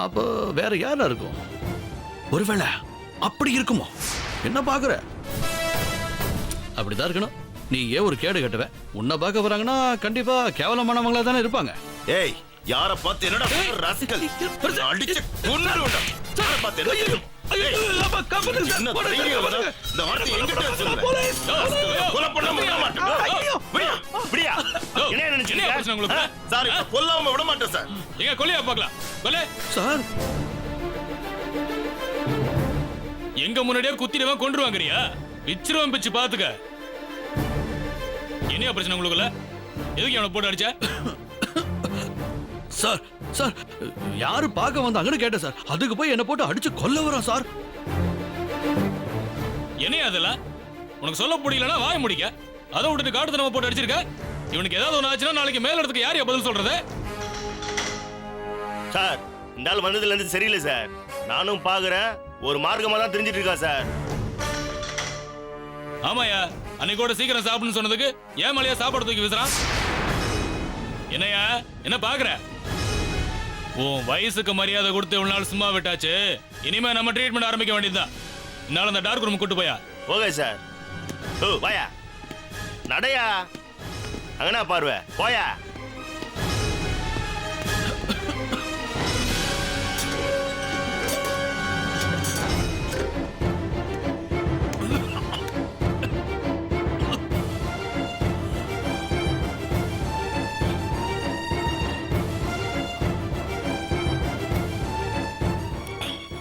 அப்போ வேற யாரா இருக்கும்? ஒருவேளை அப்படி இருக்குமோ? என்ன பாக்குற? அப்படிதான் இருக்கணும். நீ ஏன் ஒரு கேடு கட்டுவ? உன்னை பார்க்க வராங்கன்னா கண்டிப்பா கேவலமானவங்களா தானே இருப்பாங்க. ஏய், யார பார்த்து என்னடா ராஸ்கல்? அடிச்சு கொன்னுடுடா. யார பார்த்து என்ன? என்ன தைரியம் வந்தா? இந்த வார்த்தை என்கிட்ட சொல்லுங்க. கொலை பண்ணாம விட மாட்டேன். விடியா? என்ன நினைச்சீங்க உங்களுக்கு? சார், கொல்லாம விட மாட்டேன் சார். எங்க கொல்லையா பார்க்கலாம். கொல்லை சார், எங்க முன்னாடியே குத்திடுவேன் கொன்றுவாங்கறியா? பிச்சிருவன் பிச்சு பாத்துக்க. என்ன பிரச்சனை உங்களுக்குள்ள? எதுக்கு அவனை போட்டு அடிச்ச? சார் சார், யாரு பார்க்க வந்தாங்கன்னு கேட்டேன் சார். அதுக்கு போய் என்ன போட்டு அடிச்சு கொல்ல வரான் சார். என்ன அதெல்லாம்? உனக்கு சொல்ல முடியலன்னா வாய முடிக்க. அதை விட்டுட்டு காட்டு நம்ம போட்டு அடிச்சிருக்க. இவனுக்கு ஏதாவது ஒண்ணு ஆச்சுன்னா நாளைக்கு மேல இடத்துக்கு யார் பதில் சொல்றது? சார், இந்த ஆள் வந்ததுல இருந்து சரியில்லை சார். நானும் பாக்குறேன், ஒரு மார்க்கமா தான் தெரிஞ்சிட்டு இருக்கா சார். ஆமாயா, அன்னைக்கு கூட சீக்கிரம் சாப்பிடுன்னு சொன்னதுக்கு ஏன் மலையா சாப்பாடு தூக்கி வீசுறான்? என்னையா என்ன பாக்குற? உன் வயசுக்கு மரியாதை கொடுத்து இவ்வளவு நாள் சும்மா விட்டாச்சு. இனிமே நம்ம ட்ரீட்மெண்ட் ஆரம்பிக்க வேண்டியதுதான். இன்னால அந்த டார்க் ரூம் கூட்டு போயா. Okay sir. ஓ வாயா, நடையா, அங்கனா பார்வை போயா.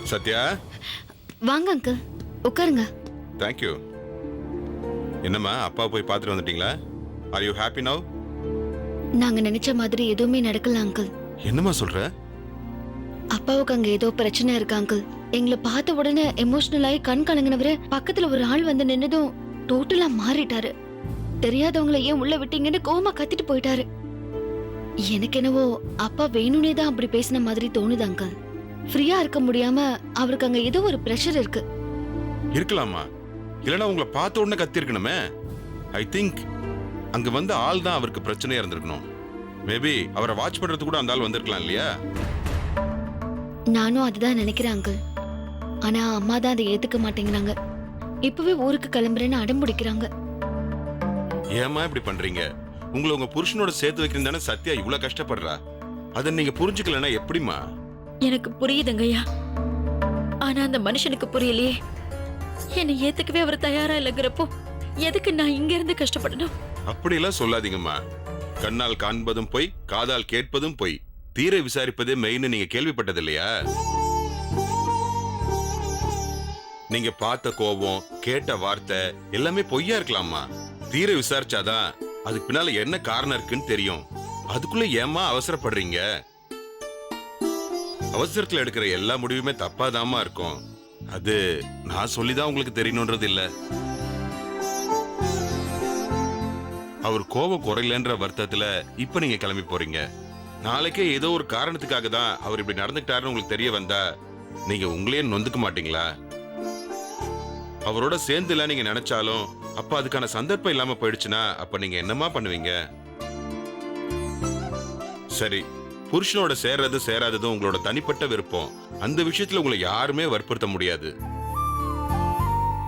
சத்யா, வாங்க அங்கிள், உட்காருங்க. தேங்க்யூ. என்னம்மா, அப்பா போய் பார்த்துட்டு வந்துட்டீங்களா? Are you happy now? நாங்க நினைச்ச மாதிரி எதுவுமே நடக்கல அங்கிள். என்னம்மா சொல்ற? அப்பாவுக்கு அங்க ஏதோ பிரச்சனை இருக்கு அங்கிள். எங்களை பார்த்த உடனே எமோஷனல் ஆகி கண் கலங்கினவரு பக்கத்துல ஒரு ஆள் வந்து நின்னதும் டோட்டலா மாறிட்டாரு. தெரியாதவங்களை ஏன் உள்ள விட்டீங்கன்னு கோவமா கத்திட்டு போயிட்டாரு. எனக்கு என்னவோ அப்பா வேணும்னே தான் அப்படி பேசின மாதிரி தோணுது அங்கிள். ஃப்ரீயா இருக்க முடியாம அவருக்கு அங்க ஏதோ ஒரு பிரஷர் இருக்கு. இருக்கலாமா, இல்லனா உங்களை பார்த்த உடனே கத்தி இருக்கணுமே. ஐ திங்க் அங்க வந்த ஆள் தான் அவருக்கு பிரச்சனையா இருந்திருக்கணும். மேபி அவரை வாட்ச் பண்றது கூட அந்த ஆள் வந்திருக்கலாம் இல்லையா? நானும் அதுதான் நினைக்கிறேன் அங்கிள். ஆனா அம்மா தான் அதை ஏத்துக்க மாட்டேங்கிறாங்க. இப்பவே ஊருக்கு கிளம்புறேன்னு அடம் பிடிக்கிறாங்க. ஏமா இப்படி பண்றீங்க? உங்களை உங்க புருஷனோட சேர்த்து வைக்கிறது தானே சத்யா இவ்வளவு கஷ்டப்படுறா. அதை நீங்க புரிஞ்சுக்கலன்னா எப்படிமா? எனக்கு புரியுதுங்கய்யா, ஆனா அந்த மனுஷனுக்கு புரியலையே. என்னை ஏத்துக்கவே அவர் தயாரா இல்லைங்கிறப்போ எதுக்கு நான் இங்க இருந்து கஷ்டப்படணும்? அப்படி எல்லாம் சொல்லாதீங்கம்மா. கண்ணால் காண்பதும் பொய், காதால் கேட்பதும் பொய், தீர விசாரிப்பதே மெயின். நீங்க கேள்விப்பட்டது இல்லையா? நீங்க பார்த்த கோபம், கேட்ட வார்த்தை எல்லாமே பொய்யா இருக்கலாமா? தீர விசாரிச்சாதான் அதுக்கு பின்னால என்ன காரணம் இருக்குன்னு தெரியும். அதுக்குள்ள ஏமா அவசரப்படுறீங்க? அவசரத்துல எடுக்கிற எல்லா முடிவுமே தப்பாதாமா இருக்கும். அது நான் சொல்லிதான் உங்களுக்கு தெரியணும்ன்றது இல்ல. அவர் கோபம் குறையலன்ற வருத்தத்துல இப்ப நீங்க கிளம்பி போறீங்க. நாளைக்கே ஏதோ ஒரு காரணத்துக்காக தான் அவர் இப்படி நடந்துக்கிட்டாருன்னு உங்களுக்கு தெரிய வந்தா நீங்க உங்களையே நொந்துக்க மாட்டீங்களா? அவரோட சேர்ந்துல நீங்க நினைச்சாலும் அப்ப அதுக்கான சந்தர்ப்பம் இல்லாம போயிடுச்சுன்னா அப்ப நீங்க என்னமா பண்ணுவீங்க? சரி, புருஷனோட சேர்றது சேராததும் உங்களோட தனிப்பட்ட விருப்பம். அந்த விஷயத்துல உங்களை யாருமே வற்புறுத்த முடியாது.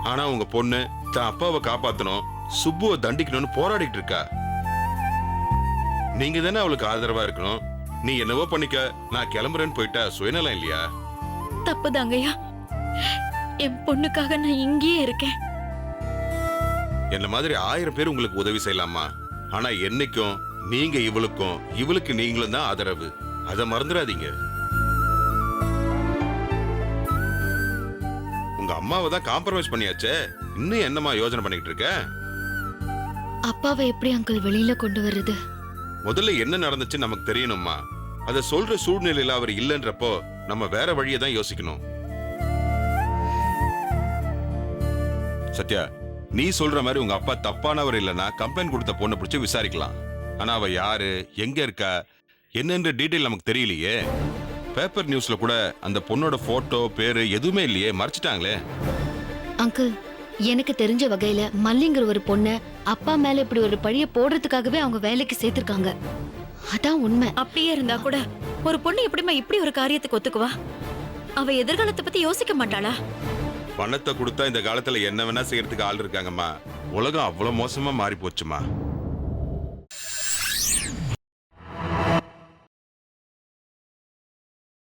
ஆனா உங்க பொண்ணு தான் அப்பாவை காப்பாத்தணும், சுப்புவை தண்டிக்கணும்னு போராடிட்டு இருக்கா. நீங்க தானே அவளுக்கு ஆதரவா இருக்கணும். நீ என்னவோ பண்ணிக்க, நான் கிளம்புறேன்னு போயிட்டா சுயநலம் இல்லையா? தப்புதாங்கய்யா, என் பொண்ணுக்காக நான் இங்கேயே இருக்கேன். என்ன மாதிரி 1000 பேர் உங்களுக்கு உதவி செய்யலாமா? ஆனா என்னைக்கும் நீங்க இவளுக்கும் இவளுக்கு நீங்களும் தான் ஆதரவு. அதை மறந்துடாதீங்க. உங்க அம்மாவை தான் காம்ப்ரமைஸ் பண்ணியாச்சே, இன்னும் என்னமா யோசனை பண்ணிட்டு இருக்க? அப்பாவை எப்படி அங்கிள் வெளியில கொண்டு வர்றது? முதல்ல என்ன நடந்துச்சு நமக்கு தெரியணுமா? அதை சொல்ற சூழ்நிலையில அவர் இல்லைன்றப்போ நம்ம வேற வழியை தான் யோசிக்கணும். சத்யா, நீ சொல்ற மாதிரி உங்க அப்பா தப்பானவர் இல்லைன்னா கம்ப்ளைண்ட் கொடுத்த பொண்ணை பிடிச்சி விசாரிக்கலாம். ஆனா அவ யாரு, எங்க இருக்கா, என்னன்ற டீடைல் நமக்கு தெரியலையே. பேப்பர் நியூஸ்ல கூட அந்த பொண்ணோட போட்டோ பேரு எதுவுமே இல்லையே, மறைச்சிட்டாங்களே. அங்கிள், எனக்கு தெரிஞ்ச வகையில மல்லிங்கிற ஒரு பொண்ணு அப்பா மேல இப்படி ஒரு பழிய போடுறதுக்காகவே அவங்க வேலைக்கு சேர்த்திருக்காங்க. அதான் உண்மை. அப்படியே இருந்தா கூட ஒரு பொண்ணு எப்படிம்மா இப்படி ஒரு காரியத்துக்கு ஒத்துக்குவா? அவ எதிர்காலத்தை பத்தி யோசிக்க மாட்டாளா? பணத்தை கொடுத்தா இந்த காலத்துல என்ன வேணா செய்யறதுக்கு ஆள் இருக்காங்கம்மா. உலகம் அவ்வளவு மோசமா மாறி போச்சுமா.